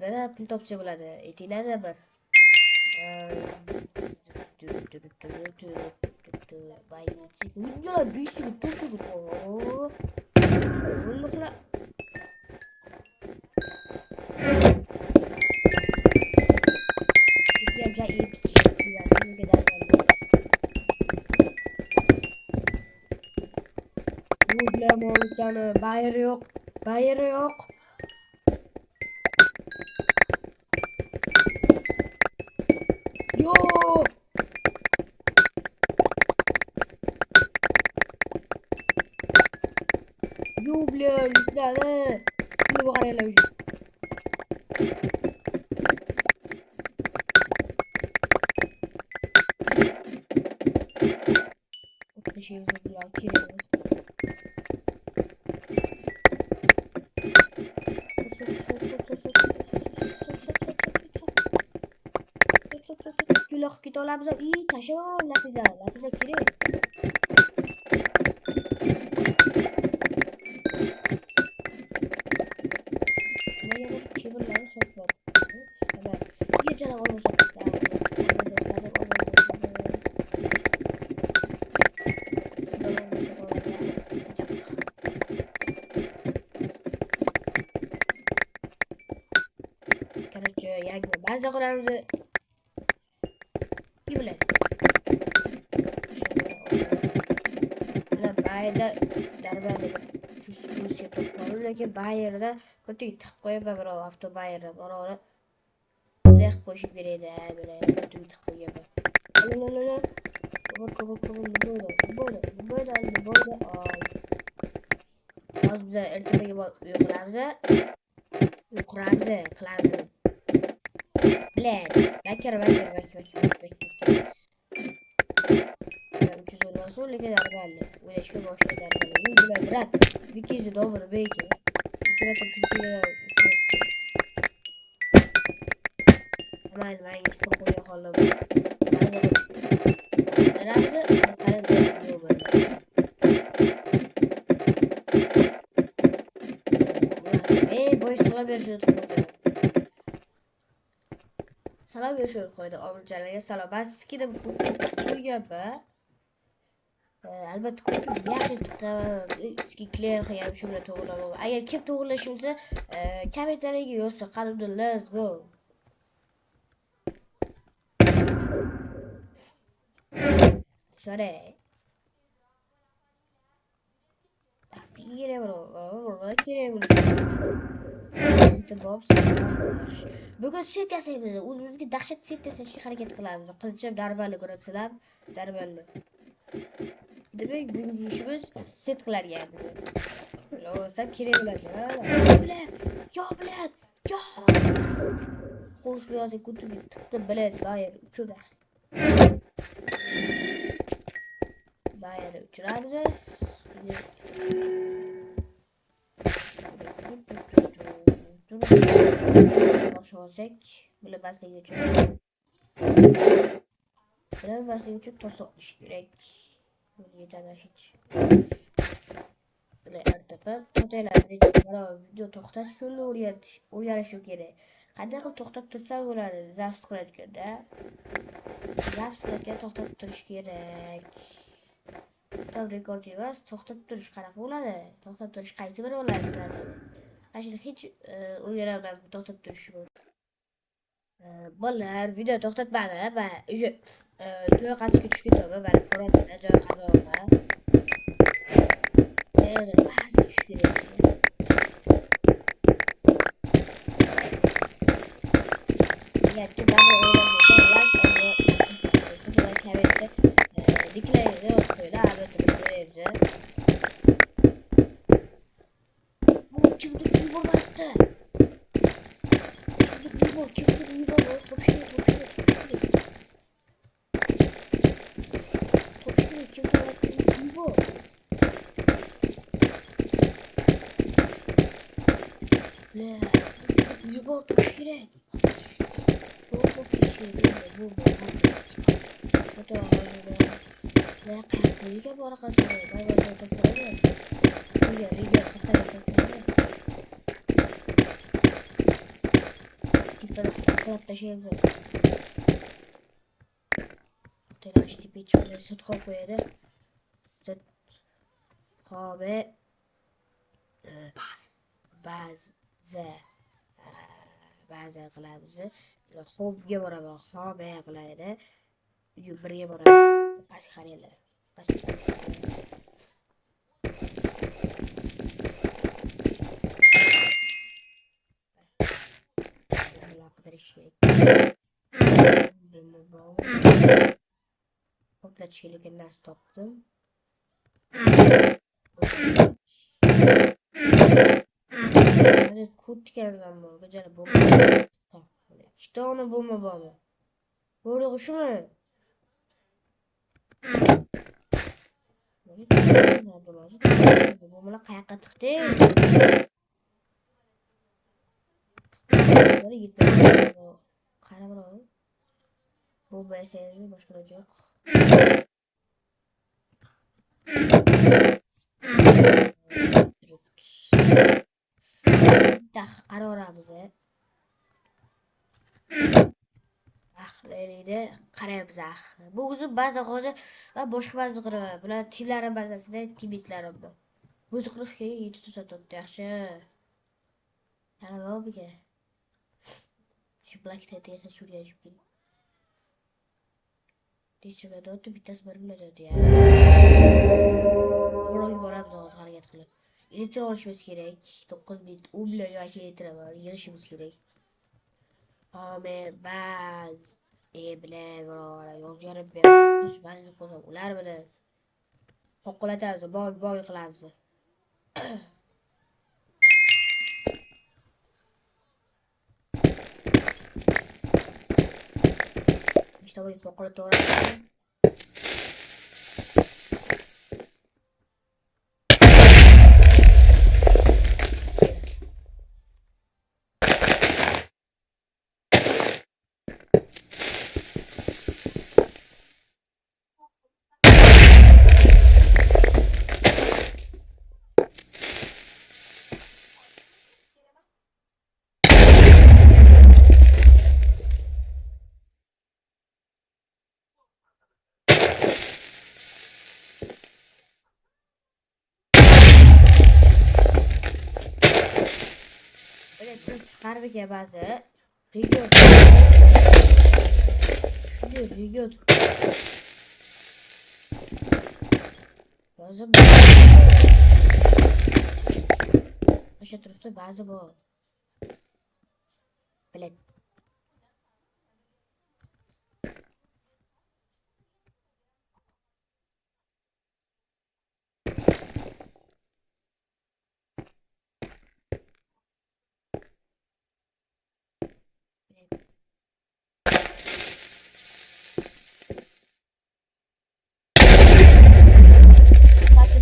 Bana pul topsa bo'ladi. Aytinglar bir. Bunlar bir sürü topu. Bunlar yapacak iyi bir şey kadar böyle. Canı bayır yok. Bayır yok. Yo. Yo bля, летали. Ну варила уже. Вот şey yapıyorlar, kiriyoruz. Gülah kita olamiz. İyi taşıyorum lapiza. Lapiza kiri. Короче, я bazı zamanlarımızı iyi bile. Bayerda darbali chus yapıp lekin Bayerda ko'rdik tiqib qo'yib bir avto Bayerda borora leq qo'shib beradi böyle ko'rdik tiqib qo'yib. Böyle az bize ertaga yuquramiz qilamiz. Bilet. Bekir. 300 olmasa lekin darbali. O'ylashga boshqa darbali. Bular brat. 200 dollar belki. Aman işte koyuyor hala bu. Herhalde bakalım diyor böyle. Boy sana bir şey koydu. Sana bir şey koydu. Avrucalıya sana. Ben sikide bu yapı. Albatta ko'p yaxshi clear qilib shunday to'g'rilab. Agar kim to'g'rilashimsa, kommentariyga yozsa, qani let's go. Sorry. Bugun set yasaymiz. O'zimizga dahshat set yasashga harakat qilamiz. Qilcham darbali ko'rasizlar, darbali. Demek bugungi ishimiz set qilar ekan. Olsam kerak bo'ladi. Yo, bilet. Yo. Xo'sh, bu yo'q, kutib tiqdi bilet, Bayer uchura. Bayer uchuramiz. Boshlaysak, bular basligi uchun. Bular basligi uchun to'siq kerak. Yetadi hiç. Böyle ertepe toteler video to'xtash shuni o'rganish kerak. Qanday qilib to'xtatib tursa bo'ladi? Zaps qilayotganda. Zaps qilayotganda to'xtatib turish kerak. Stop record emas, to'xtatib turish qanaqa bo'ladi? To'xtatib turish qaysi biri bo'ladi sizlarda? Ashuni hech o'rganolmay to'xtatib turishni. Bolalar video to'xtatmadi va joy qazishga tushib ketdi. Mana ko'rasizlar joy qazishga. Ba'zi tushib ketadi. Agarki ba'zi o'ylanmasa, like kavetda diklayni qo'ylar, albatta ko'raymiz. Bu kimdir yubormasdi. Kimdir yubordi. Topshirdi. Yubor turish kerak. Bu qayerga bora qolsa, qilib tashlaymiz. Telash tipi chiqdi, sut qo'yib qo'yadi. Sut qobi ba'zi qilamiz. Xobga boraman, xobe qilaydi. Birga boraman. Pastga qaranglar. Pastga. To'platish kerak narsa topdim. Hadi kutgandan bor, gajala bomba. Ikkita ona bomba bormi? Bo'ri shumi? Bombalar qayoqqa tiqdi? Bunlar yetmaydi. Qara birov. Bomba yasaydi, boshqa iloji yo'q. Qaroramiz. Laylikda qaraymiz. Bu o'zi ba'zi hozir va boshqa ba'zi qiraman. Bular tillarim bazasida tibetlarim bor. O'zi 40 ga 7 so'tdi, yaxshi. Talaba biga. Shu Black Tat esa Suriya chiqib. Dechimda o'tib bittasi bir bo'ladi ya. Biroq boramiz hozir harakat qilib. Elektr olishimiz kerak. 9000 10 million yoki elektr bor, yig'ishimiz kerak. Baz bilan yozgarib beramiz. Ba'zi qo'zib ular bilan qo'qlatamiz, boy qilamiz. İşte bu hipokrat Harbiga ba'zi region shunday region ba'zi o'sha turibdi, ba'zi bor bilet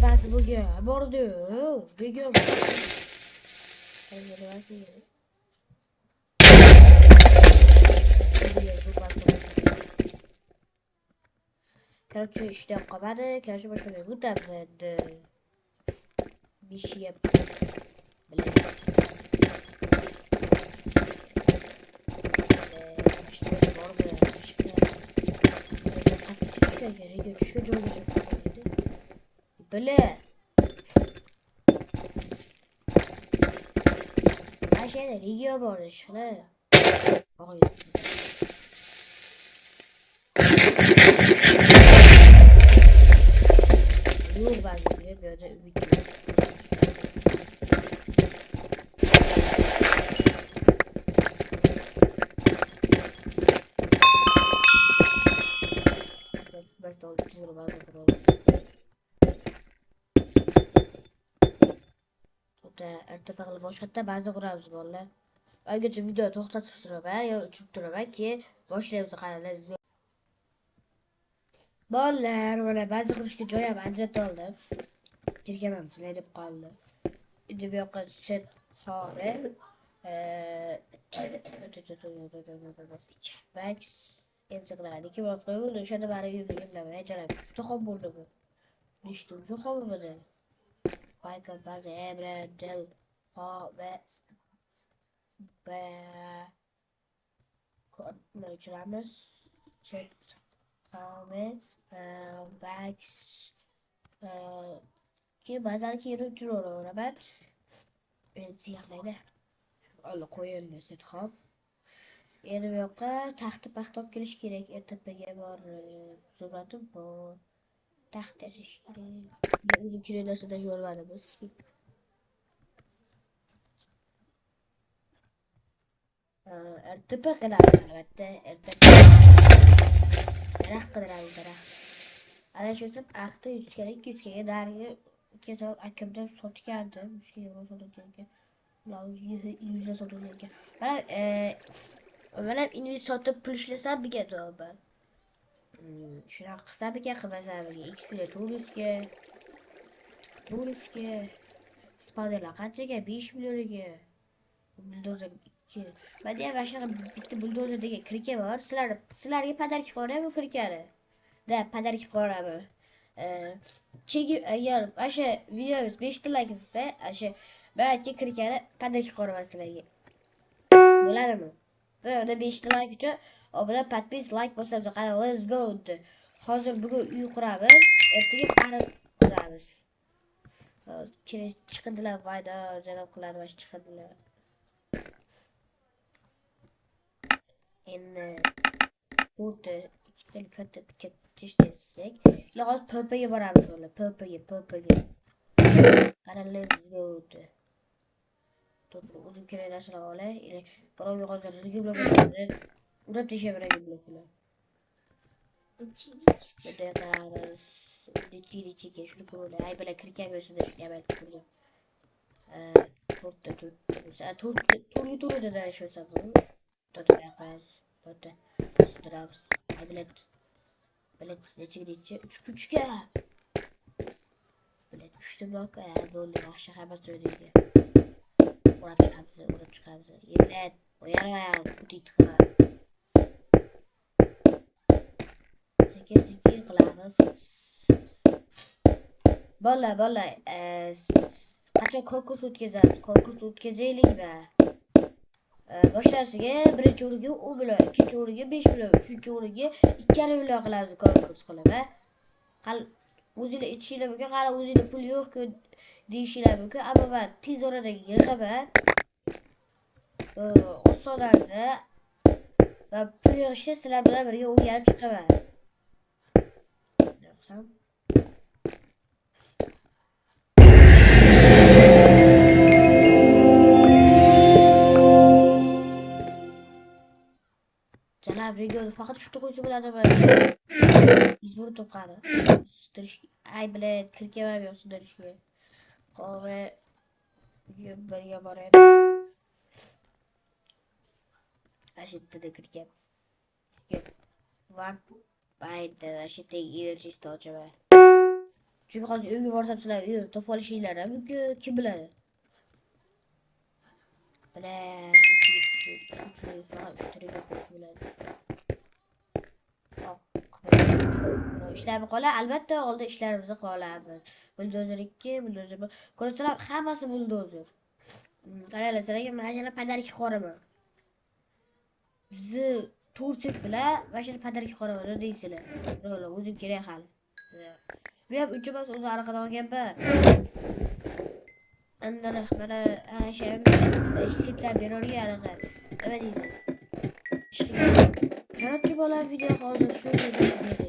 ba'zi buga bordi. Video Короче, işte qoladi. Короче, boshqa o'tadi. Bir şey yap. Böyle her şeyde rigiyor bu arada şöyle. Yok bence böyle ümit. Best oldu çizim bazı problem. Irtifaqli boshqatda ba'zi quramiz bolalar. Oygacha video to'xtatib turaman yo uchib turamanki boshlaymiz qanaqa. Bolalar, mana ba'zi qurishga joy ham ajratib oldim. Kirganman sizlar deb qoldi. Endi bu yoqqa set xore. Max emsiqladi. Kim olib qo'ydi? O'shanda bari yuzga bilmay jalab. Juda xom bo'ldi bu. Nishtum, juda xom bo'ldi. Baykan bazı Emre Del ve Buni o'chiramiz. Check comment backs keyin ba'zan keyin o'chiraveraman. Endi siyaqlaydi. Olib qo'yildi set hop. Endi bu yoqqa taxta paxta olib kelish kerak. Ertapaga bor suratim bor. Taxta tashish kerak. O'zim kiradasadan yo'lmadimiz. Ertepa qilamiz albatta. Ertepa daraxt qidiramiz, daraxt. Adashmasam aqda 100 ga 200 ga darga kesar akamdan sotgandim. 100 ga euro sotgan ekan. Ular 100 ga sotgan ekan. Mana invest sotib pul ishlasam bigadobman. Shunaqa qilsam ekan, qilmasam ekan. XP ga 400 ga 400 ga spaderlar qanchaga? 5 millionga. Buldozer 2. Menda ham mana bitta buldozer degan krika bor. Sizlarga podarka qo'yaman bu krikani. Da podarka qo'yaman. Cheki agar o'sha videomiz 5 ta like olsa, o'sha men aytgan krikani podarka qo'yaman sizlarga. Bo'ladimi? Bunda 5 ta like uchun obuna podpis like bosamiz. Qani let's go. Hozir bugun uy quramiz, ertaga qari quramiz. Chiqindilar vayda janob qiladi va chiqindilar. Endi burada ikkitalik katta tishlaysak, hozir PPga boramiz ular. PPga. Qara let's go. To'g'ri, o'zim kerak narsalar olay. Birovga hozir rilgi bloklarni urib tashaveradigan bloklar. Bunday qilamiz. Ichi shuni ko'radi. Ay bilan kirkab yo'sida ishlayman turdim. To'rtda ishlasam bu. To'rtda qilamiz. To'rtda sudramiz. Ay bilan necha 3 ga. Bilan 3 ta blok bo'ldi. Yaxshi xabar so'raydi. Urib chiqamiz. Yeblat. O'yarayam putit qilib. Sekin qilamiz. Bola, qachon konkurs o'tkazamiz? Konkurs o'tkazaylikmi? Boshlasiga birinchi o'ringa 10 million, ikkinchi o'ringa 5 million, uchinchi o'ringa 2,5 million qilamiz konkurs qilib. Hal o'zinglar ichinglar mumkin, hali o'zingda pul yo'q-ku deyishinglar mumkin, ammo men tez orada yig'aman. Oson narsa. Va pul yig'ishni sizlar bilan birga o'rganib chiqaman. Yo'qsam videoda faqat shuni qo'ysa bo'ladimi? Izbor to'qadi. Ay bilan kirkabam yo'q sudrashga. Qore birga boraydi. Ashitda kirkab. Yo'q. Var bayda ashitda enerji istochaman. Chunki hozir uyga borsam sizlar uy topib olishinglar mumkin, kim biladi. Bilan ishlab qoladi, albatta oldin ishlarimizni qilamiz. Buldozer 2, buldozer 1. Ko'rsam hammasi buldozer. Qaranglar, sizlarga mana shuni podarka qo'raman. Bizni to'rchik bilan mana shuni podarka qo'raman deysizlar. To'g'ri, o'zim kerak hali. Bu ham uchimiz o'zi orqadan olganman. Endi mana o'sha setlar beradigan anaqa. Nima deydi? Qarabchi bola video hozir shu yerda tugaydi.